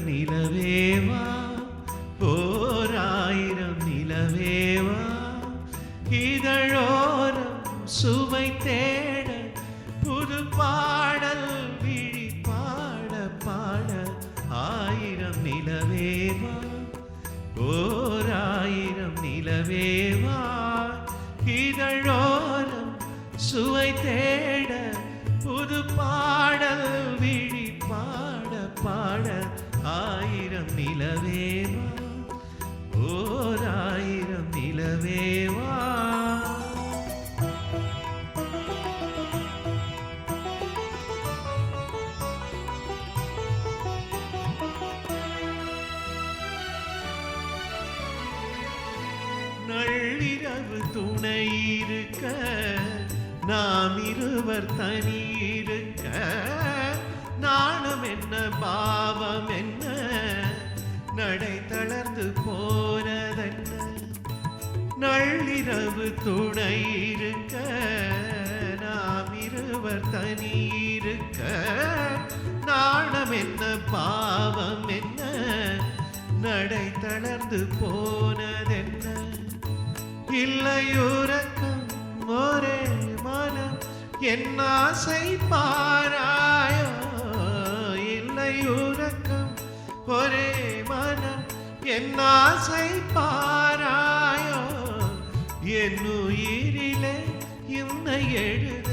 நிலவேவா ஓர் ஆயிரம் நிலவேவா இதழோரம் சுவை தேட புது பாடல் விழி பாட பாட ஆயிரம் நிலவேவா ஓர் ஆயிரம் நிலவேவா இதழோரம் சுவை தேட புது பாடல் விழி பாட பாட ஆயிரம் நிலவேவா ஓர் ஆயிரம் நிலவேவா நள்ளிரவு துணை இருக்க நாம் இருவர் தனி இருக்க நாணம் என்ன பாவம் என்ன நடை தளர்ந்து போனதென்ன நள்ளிரவு துணை இருக்க நாம் இருவர் தனி இருக்க நாணம் என்ன பாவம் என்ன நடை தளர்ந்து போனதென்ன இல்லையுறக்கம் ஒரே மனம் என் ஆசை பாராயோ இல்லையுறக்கம் ஒரே மனம் என் ஆசை பாராயோ என் உயிரிலே என்னை எழுத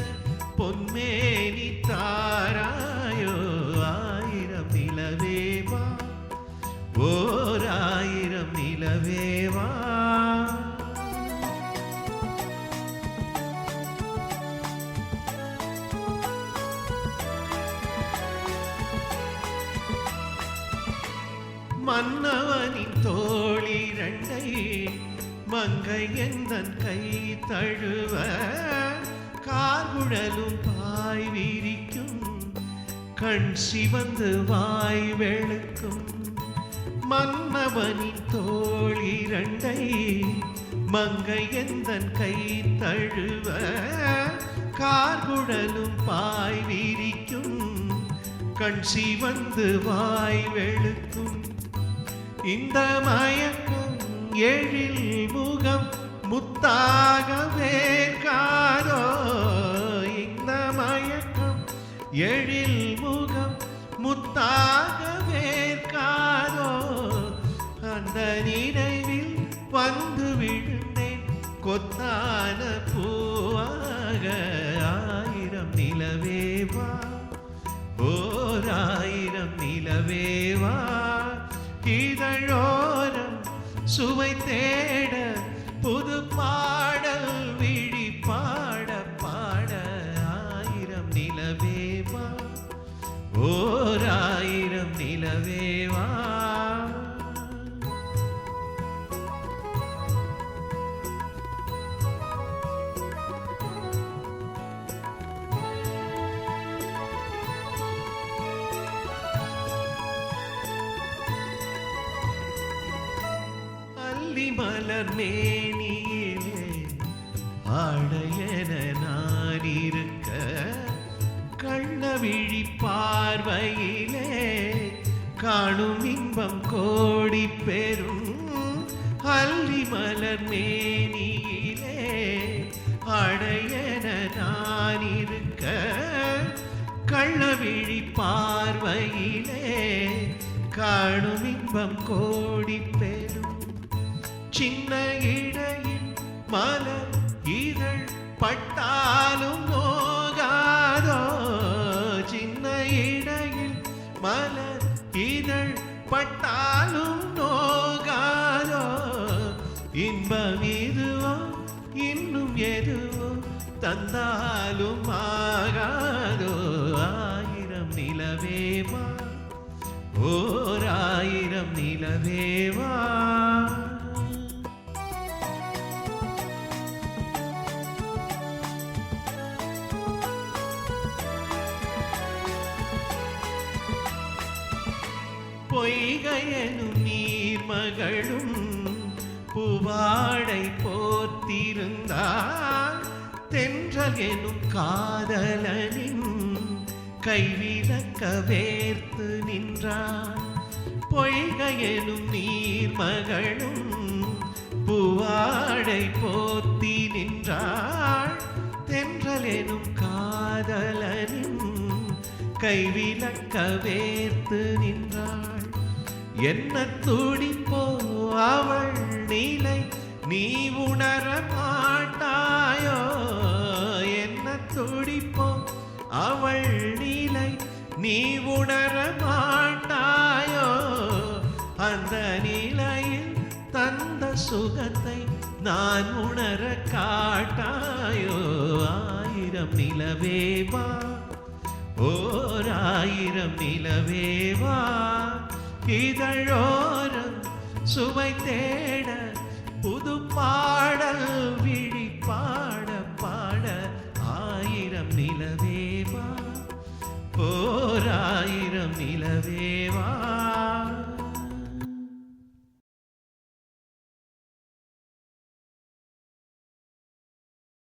பொன்மேனி தாராயோ ஆயிரம் நிலவேவா ஓர் ஆயிரம் நிலவேவா மன்னவனின் தோளிரண்டை மங்கை எந்தன் கை தழுவ கார்குழலும் பாய் விரிக்கும் கண் சிவந்து வாய் வெளுக்கும் மன்னவனின் தோளிரண்டை மங்கை எந்தன் கை தழுவ கார்குழலும் பாய் விரிக்கும் கண் சிவந்து வாய் வெளுக்கும் இந்த மயக்கம் எழில் முகம் முத்தாக வேர்க்காதோ இந்த மயக்கம் எழில் முகம் முத்தாக வேர்க்காதோ அந்த நினைவில் வந்து விழுந்தேன் கொத்தான பூவாக ஆயிரம் நிலவேவா ஓர் ஆயிரம் நிலவேவா இதழோரம் சுவை தேட புது பாடல் விழி பாட பாட ஆயிரம் நிலவேவா ஓர் ஆயிரம் நிலவேவா மலர் மேனியிலே ஆடையன நான் இருக்க கள்ளவிழி பார்வையிலே காணும் இன்பம் கோடி பெறும் அல்லி மலர் மேனியிலே ஆடையன நான் இருக்க கள்ளவிழி பார்வையிலே காணும் இன்பம் கோடி பெறும் சின்ன இடையில் மலர் இதழ் பட்டாலும் நோகாதோ சின்ன இடையில் மலர் இதழ் பட்டாலும் நோகாதோ இன்பம் இதுவோ இன்னும் எதுவோ தந்தாலும் ஆகாதோ ஆயிரம் நிலவேவா ஓர் ஆயிரம் நிலவேவா பொய்கையனும் நீர்மகளும் பூவாடை போர்த்திருந்தார் தென்றல் எனும் காதலனின் கைவிலக்க வேர்த்து நின்றார் பொய்கையெனும் நீர்மகளும் பூவாடை போத்தி நின்றாள். தென்றலெனும் காதலனின் கைவிலக்க வேர்த்து நின்றாள். என்ன துடிப்போ அவள் நிலை நீ உணர மாட்டாயோ? என்ன துடிப்போ அவள் நிலை நீ உணர மாட்டாயோ? அந்த நிலையில் தந்த சுகத்தை நான் உணர காட்டாயோ? ஆயிரம் நிலவேவா, ஓர் ஆயிரம் நிலவேவா, இதழோரம் சுவை தேட புது பாடல் விழி பாட பாட. ஆயிரம் நிலவேவா, ஓர் ஆயிரம் நிலவேவா.